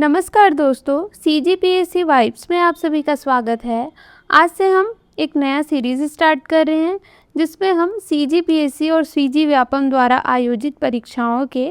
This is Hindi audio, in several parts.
नमस्कार दोस्तों, CGPSC वाइब्स में आप सभी का स्वागत है। आज से हम एक नया सीरीज़ स्टार्ट कर रहे हैं जिसमें हम CGPSC और CG व्यापम द्वारा आयोजित परीक्षाओं के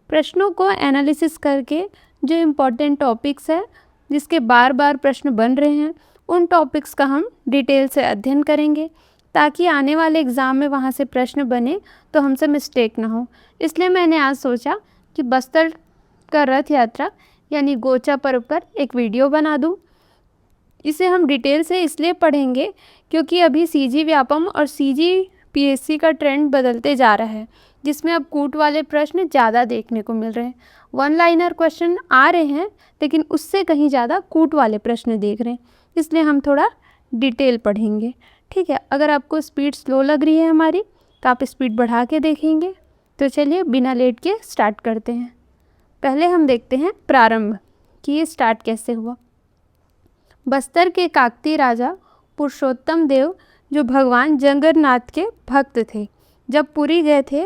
प्रश्नों को एनालिसिस करके जो इम्पोर्टेंट टॉपिक्स है जिसके बार बार प्रश्न बन रहे हैं उन टॉपिक्स का हम डिटेल से अध्ययन करेंगे ताकि आने वाले एग्ज़ाम में वहाँ से प्रश्न बने तो हमसे मिस्टेक ना हो। इसलिए मैंने आज सोचा कि बस्तर का रथ यात्रा यानी गोचा पर्व पर एक वीडियो बना दूं। इसे हम डिटेल से इसलिए पढ़ेंगे क्योंकि अभी CG व्यापम और CGPSC का ट्रेंड बदलते जा रहा है जिसमें अब कूट वाले प्रश्न ज़्यादा देखने को मिल रहे हैं। वन लाइनर क्वेश्चन आ रहे हैं लेकिन उससे कहीं ज़्यादा कूट वाले प्रश्न देख रहे हैं, इसलिए हम थोड़ा डिटेल पढ़ेंगे। ठीक है, अगर आपको स्पीड स्लो लग रही है हमारी तो आप स्पीड बढ़ा के देखेंगे। तो चलिए बिना लेट के स्टार्ट करते हैं। पहले हम देखते हैं प्रारंभ कि ये स्टार्ट कैसे हुआ। बस्तर के काकती राजा पुरुषोत्तम देव जो भगवान जगन्नाथ के भक्त थे, जब पुरी गए थे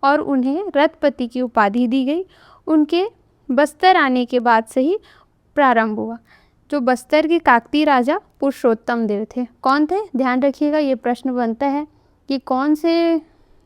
और उन्हें रथपति की उपाधि दी गई, उनके बस्तर आने के बाद से ही प्रारंभ हुआ। जो बस्तर के काकती राजा पुरुषोत्तम देव थे, कौन थे? ध्यान रखिएगा, ये प्रश्न बनता है कि कौन से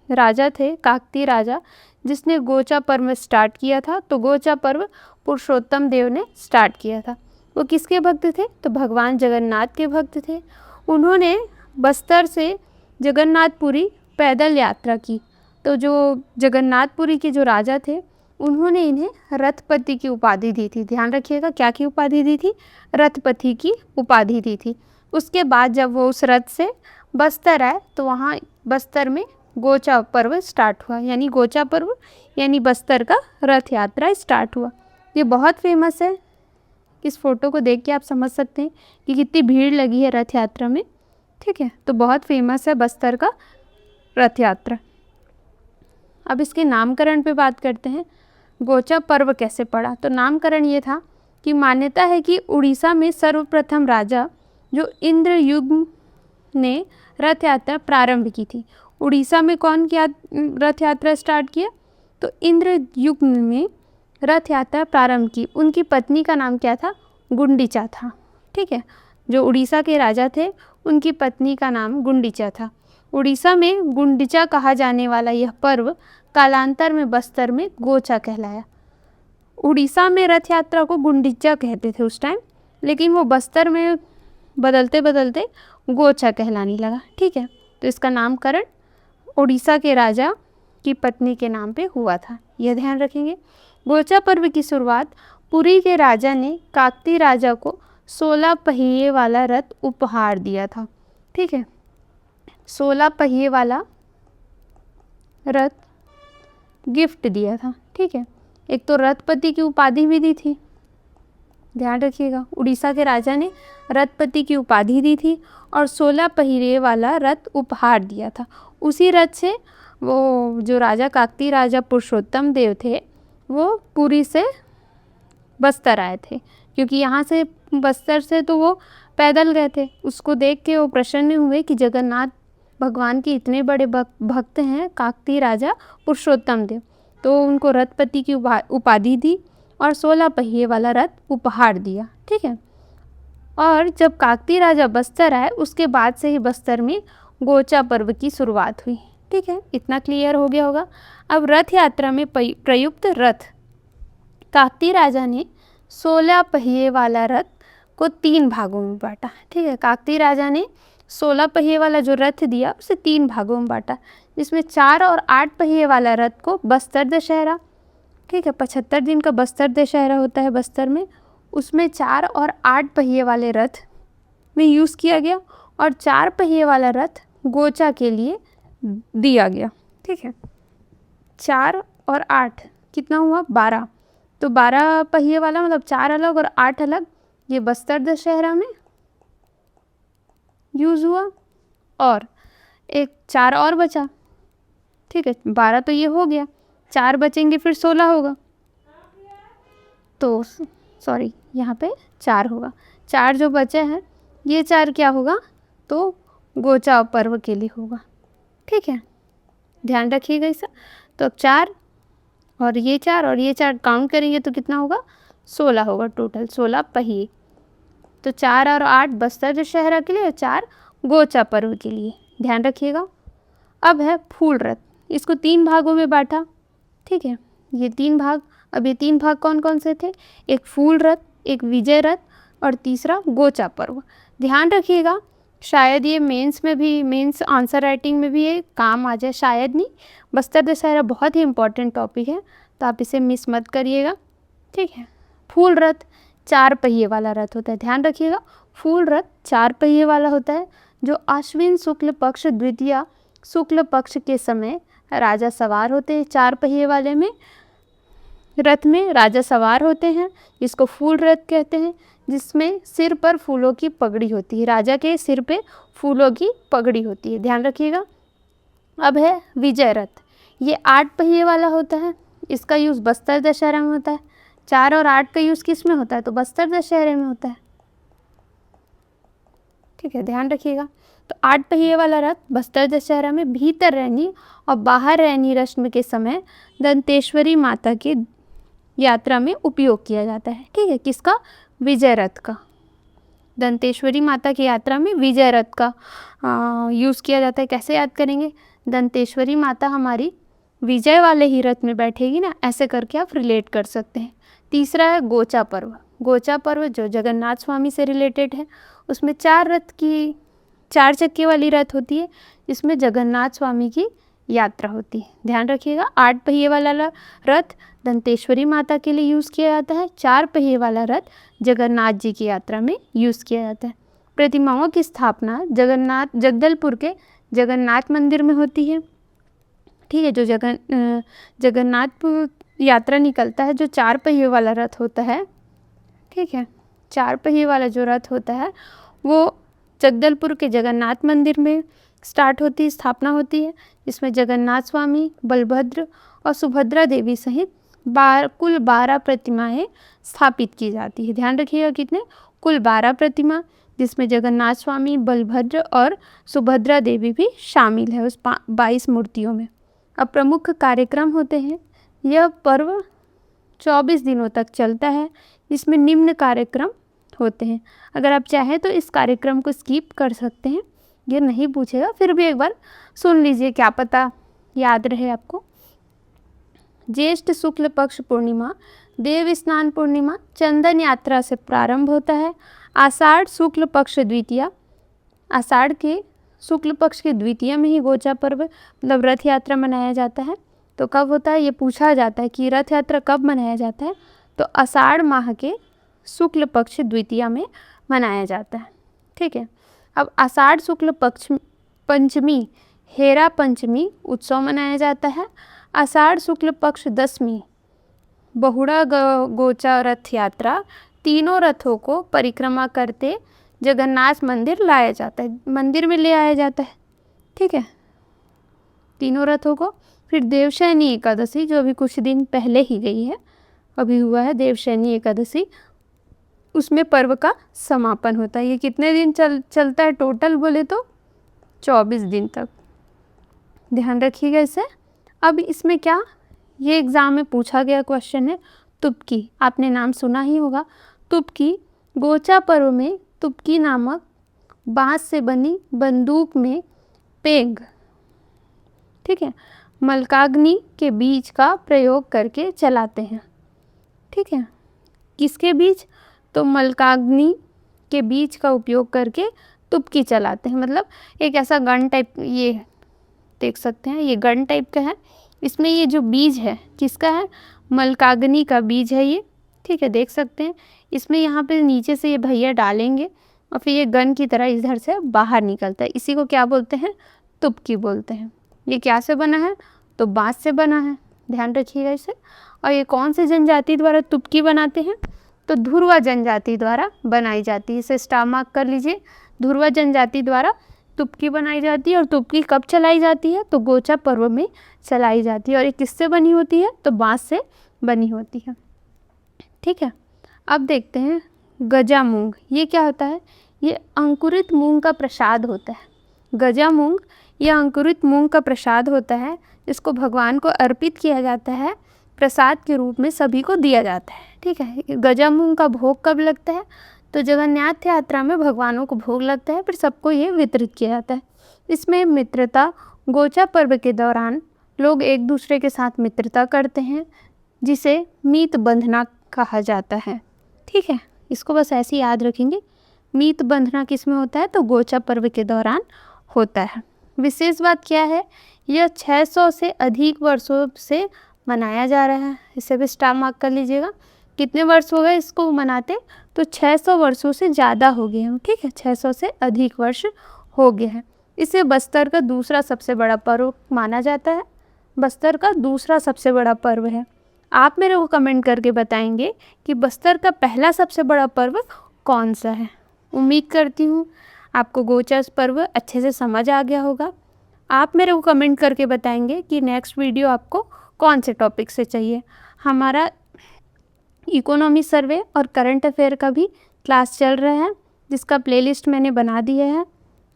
राजा थे काकती राजा जिसने गोचा पर्व स्टार्ट किया था। तो गोचा पर्व पुरुषोत्तम देव ने स्टार्ट किया था। वो किसके भक्त थे? तो भगवान जगन्नाथ के भक्त थे। उन्होंने बस्तर से जगन्नाथपुरी पैदल यात्रा की। तो जो जगन्नाथपुरी के जो राजा थे उन्होंने इन्हें रथपति की उपाधि दी थी। ध्यान रखिएगा, क्या की उपाधि दी थी? रथपति की उपाधि दी थी। उसके बाद जब वो उस रथ से बस्तर आए तो वहाँ बस्तर में गोचा पर्व स्टार्ट हुआ, यानी गोचा पर्व यानी बस्तर का रथ यात्रा स्टार्ट हुआ। ये बहुत फेमस है। इस फोटो को देख के आप समझ सकते हैं कि कितनी भीड़ लगी है रथ यात्रा में। ठीक है, तो बहुत फेमस है बस्तर का रथ यात्रा। अब इसके नामकरण पे बात करते हैं। गोचा पर्व कैसे पड़ा? तो नामकरण ये था कि मान्यता है कि उड़ीसा में सर्वप्रथम राजा जो इंद्रयुग्म ने रथ यात्रा प्रारंभ की थी। उड़ीसा में कौन किया रथ यात्रा स्टार्ट किया? तो इंद्रयुग्म में रथ यात्रा प्रारंभ की। उनकी पत्नी का नाम क्या था? गुंडीचा था। ठीक है, जो उड़ीसा के राजा थे उनकी पत्नी का नाम गुंडीचा था। उड़ीसा में गुंडीचा कहा जाने वाला यह पर्व कालांतर में बस्तर में गोचा कहलाया। उड़ीसा में रथ यात्रा को गुंडीचा कहते थे उस टाइम, लेकिन वो बस्तर में बदलते बदलते गोचा कहलाने लगा। ठीक है, तो इसका नामकरण उड़ीसा के राजा की पत्नी के नाम पे हुआ था, यह ध्यान रखेंगे। गोचा पर्व की शुरुआत पुरी के राजा ने काकती राजा को 16 पहिए वाला रथ उपहार दिया था। ठीक है, 16 पहिए वाला रथ गिफ्ट दिया था। ठीक है, एक तो रथपति की उपाधि भी दी थी, ध्यान रखिएगा। उड़ीसा के राजा ने रथपति की उपाधि दी थी और 16 पहिए वाला रथ उपहार दिया था। उसी रथ से वो जो राजा काकती राजा पुरुषोत्तम देव थे वो पुरी से बस्तर आए थे, क्योंकि यहाँ से बस्तर से तो वो पैदल गए थे। उसको देख के वो प्रसन्न हुए कि जगन्नाथ भगवान के इतने बड़े भक्त हैं काकती राजा पुरुषोत्तम देव, तो उनको रथपति की उपाधि दी और 16 पहिए वाला रथ उपहार दिया। ठीक है, और जब काकती राजा बस्तर आए उसके बाद से ही बस्तर में गोचा पर्व की शुरुआत हुई। ठीक है, इतना क्लियर हो गया होगा। अब रथ यात्रा में प्रयुक्त रथ काकती राजा ने 16 पहिए वाला रथ को 3 भागों में बांटा। ठीक है, काकती राजा ने 16 पहिए वाला जो रथ दिया उसे 3 भागों में बांटा, जिसमें 4 और 8 पहिए वाला रथ को बस्तर दशहरा, ठीक है, 75 दिन का बस्तर दशहरा होता है बस्तर में, उसमें 4 और 8 पहिए वाले रथ में यूज़ किया गया और 4 पहिए वाला रथ गोचा के लिए दिया गया। ठीक है, 4 और 8 कितना हुआ? 12। तो 12 पहिए वाला मतलब 4 अलग और 8 अलग, ये बस्तर दशहरा में यूज़ हुआ। और एक 4 और बचा। ठीक है, 12 तो ये हो गया, 4 बचेंगे फिर 16 होगा, तो सॉरी यहाँ पे 4 होगा। 4 जो बचे हैं ये 4 क्या होगा? तो गोचा पर्व के लिए होगा। ठीक है, ध्यान रखिएगा इसे। तो 4 और ये 4 काउंट करेंगे तो कितना होगा? 16 होगा टोटल, 16 पहिए। तो 4 और 8 बस्तर दशहरा के लिए और 4 गोचा पर्व के लिए, ध्यान रखिएगा। अब है फूल रथ, इसको 3 भागों में बांटा, ठीक है, ये 3 भाग। अब ये 3 भाग कौन कौन से थे? एक फूल रथ, एक विजय रथ और तीसरा गोचा पर्व। ध्यान रखिएगा, शायद ये मेंस में भी, मेंस आंसर राइटिंग में भी ये काम आ जाए, शायद नहीं। बस्तर दशहरा बहुत ही इंपॉर्टेंट टॉपिक है, तो आप इसे मिस मत करिएगा, ठीक है। फूल रथ 4 पहिए वाला रथ होता है, ध्यान रखिएगा। फूल रथ 4 पहिए वाला होता है, जो आश्विन शुक्ल पक्ष द्वितीया शुक्ल पक्ष के समय राजा सवार होते हैं। 4 पहिए वाले में रथ में राजा सवार होते हैं, जिसको फूल रथ कहते हैं, जिसमें सिर पर फूलों की पगड़ी होती है। राजा के सिर पे फूलों की पगड़ी होती है, ध्यान रखिएगा। अब है विजय रथ, ये 8 पहिए वाला होता है, इसका यूज़ बस्तर दशहरा में होता है। 4 और 8 का यूज़ किस में होता है? तो बस्तर दशहरे में होता है, ठीक है, ध्यान रखिएगा। तो 8 पहिए वाला रथ बस्तर दशहरा में भीतर रैनी और बाहर रैनी रस्म के समय दंतेश्वरी माता की यात्रा में उपयोग किया जाता है, ठीक है। किसका? विजय रथ का। दंतेश्वरी माता की यात्रा में विजय रथ का यूज़ किया जाता है। कैसे याद करेंगे? दंतेश्वरी माता हमारी विजय वाले ही रथ में बैठेगी ना, ऐसे करके आप रिलेट कर सकते हैं। तीसरा है गोचा पर्व। गोचा पर्व जो जगन्नाथ स्वामी से रिलेटेड है, उसमें 4 चक्के वाली रथ होती है, जिसमें जगन्नाथ स्वामी की यात्रा होती है, ध्यान रखिएगा। 8 पहिए वाला रथ दंतेश्वरी माता के लिए यूज़ किया जाता है। 4 पहिए वाला रथ जगन्नाथ जी की यात्रा में यूज़ किया जाता है। प्रतिमाओं की स्थापना जगदलपुर के जगन्नाथ मंदिर में होती है, ठीक है। जो जगन्नाथपुर यात्रा निकलता है, जो 4 पहिए वाला रथ होता है, ठीक है, 4 पहिए वाला जो रथ होता है वो जगदलपुर के जगन्नाथ मंदिर में स्टार्ट होती है, स्थापना होती है, जिसमें जगन्नाथ स्वामी, बलभद्र और सुभद्रा देवी सहित कुल 12 प्रतिमाएं स्थापित की जाती है। ध्यान रखिएगा, कितने? कुल 12 प्रतिमा, जिसमें जगन्नाथ स्वामी, बलभद्र और सुभद्रा देवी भी शामिल है उस 22 मूर्तियों में। अब प्रमुख कार्यक्रम होते हैं। यह पर्व 24 दिनों तक चलता है, जिसमें निम्न कार्यक्रम होते हैं। अगर आप चाहें तो इस कार्यक्रम को स्किप कर सकते हैं, ये नहीं पूछेगा, फिर भी एक बार सुन लीजिए, क्या पता याद रहे आपको। ज्येष्ठ शुक्ल पक्ष पूर्णिमा, देव स्नान पूर्णिमा चंदन यात्रा से प्रारंभ होता है। आषाढ़ शुक्ल पक्ष द्वितीया, आषाढ़ के शुक्ल पक्ष के द्वितीया में ही गोचा पर्व मतलब रथ यात्रा मनाया जाता है। तो कब होता है? ये पूछा जाता है कि रथ यात्रा कब मनाया जाता है, तो आषाढ़ माह के शुक्ल पक्ष द्वितीया में मनाया जाता है, ठीक है। अब आषाढ़ शुक्ल पक्ष पंचमी हेरा पंचमी उत्सव मनाया जाता है। आषाढ़ शुक्ल पक्ष दशमी बहुड़ा गोचा रथ यात्रा, तीनों रथों को परिक्रमा करते जगन्नाथ मंदिर लाया जाता है, मंदिर में ले आया जाता है, ठीक है, तीनों रथों को। फिर देवशयनी एकादशी, जो अभी कुछ दिन पहले ही गई है, अभी हुआ है देवशयनी एकादशी, उसमें पर्व का समापन होता है। ये कितने दिन चलता है टोटल बोले तो? 24 दिन तक, ध्यान रखिएगा इसे। अब इसमें क्या, ये एग्ज़ाम में पूछा गया क्वेश्चन है तुपकी, आपने नाम सुना ही होगा। तुपकी, गोचा पर्व में तुपकी नामक बांस से बनी बंदूक में पेंग, ठीक है, मलकाग्नि के बीज का प्रयोग करके चलाते हैं, ठीक है। किसके बीज? तो मलकाग्नि के बीज का उपयोग करके तुपकी चलाते हैं, मतलब एक ऐसा गन टाइप, ये देख सकते हैं, ये गन टाइप का है। इसमें ये जो बीज है किसका है? मलकाग्नि का बीज है ये, ठीक है, देख सकते हैं। इसमें यहाँ पे नीचे से ये भैया डालेंगे और फिर ये गन की तरह इधर से बाहर निकलता है, इसी को क्या बोलते हैं? तुपकी बोलते हैं। ये क्या से बना है? तो बांस से बना है, ध्यान रखिएगा इसे। और ये कौन से जनजाति द्वारा तुपकी बनाते हैं? तो धुरवा जनजाति द्वारा बनाई जाती है, इसे स्टार मार्क कर लीजिए। धुरवा जनजाति द्वारा तुपकी बनाई जाती है। और तुपकी कब चलाई जाती है? तो गोचा पर्व में चलाई जाती है। और ये किससे बनी होती है? तो बांस से बनी होती है, ठीक है। अब देखते हैं गजा मूंग, ये क्या होता है? ये अंकुरित मूंग का प्रसाद होता है। गजा मूंग यह अंकुरित मूंग का प्रसाद होता है, इसको भगवान को अर्पित किया जाता है प्रसाद के रूप में सभी को दिया जाता है। ठीक है, गजामुग का भोग कब लगता है? तो जगन्नाथ यात्रा में भगवानों को भोग लगता है, फिर सबको ये वितरित किया जाता है। इसमें मित्रता, गोचा पर्व के दौरान लोग एक दूसरे के साथ मित्रता करते हैं, जिसे मीत बंधना कहा जाता है। ठीक है, इसको बस ऐसे याद रखेंगे। मीत बंधना किस में होता है? तो गोचा पर्व के दौरान होता है। विशेष बात क्या है? यह 600 से अधिक वर्षों से मनाया जा रहा है। इसे भी स्टार मार्क कर लीजिएगा। कितने वर्ष हो गए इसको मनाते? तो 600 वर्षों से ज़्यादा हो गए हैं। ठीक है, 600 से अधिक वर्ष हो गए हैं। इसे बस्तर का दूसरा सबसे बड़ा पर्व माना जाता है। बस्तर का दूसरा सबसे बड़ा पर्व है। आप मेरे को कमेंट करके बताएंगे कि बस्तर का पहला सबसे बड़ा पर्व कौन सा है। उम्मीद करती हूँ आपको गोचा पर्व अच्छे से समझ आ गया होगा। आप मेरे को कमेंट करके बताएंगे कि नेक्स्ट वीडियो आपको कौन से टॉपिक से चाहिए। हमारा इकोनॉमी सर्वे और करंट अफेयर का भी क्लास चल रहा है, जिसका प्लेलिस्ट मैंने बना दिया है।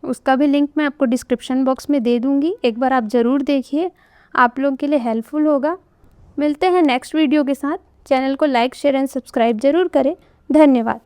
उसका भी लिंक मैं आपको डिस्क्रिप्शन बॉक्स में दे दूँगी। एक बार आप ज़रूर देखिए, आप लोगों के लिए हेल्पफुल होगा। मिलते हैं नेक्स्ट वीडियो के साथ। चैनल को लाइक, शेयर एंड सब्सक्राइब ज़रूर करें। धन्यवाद।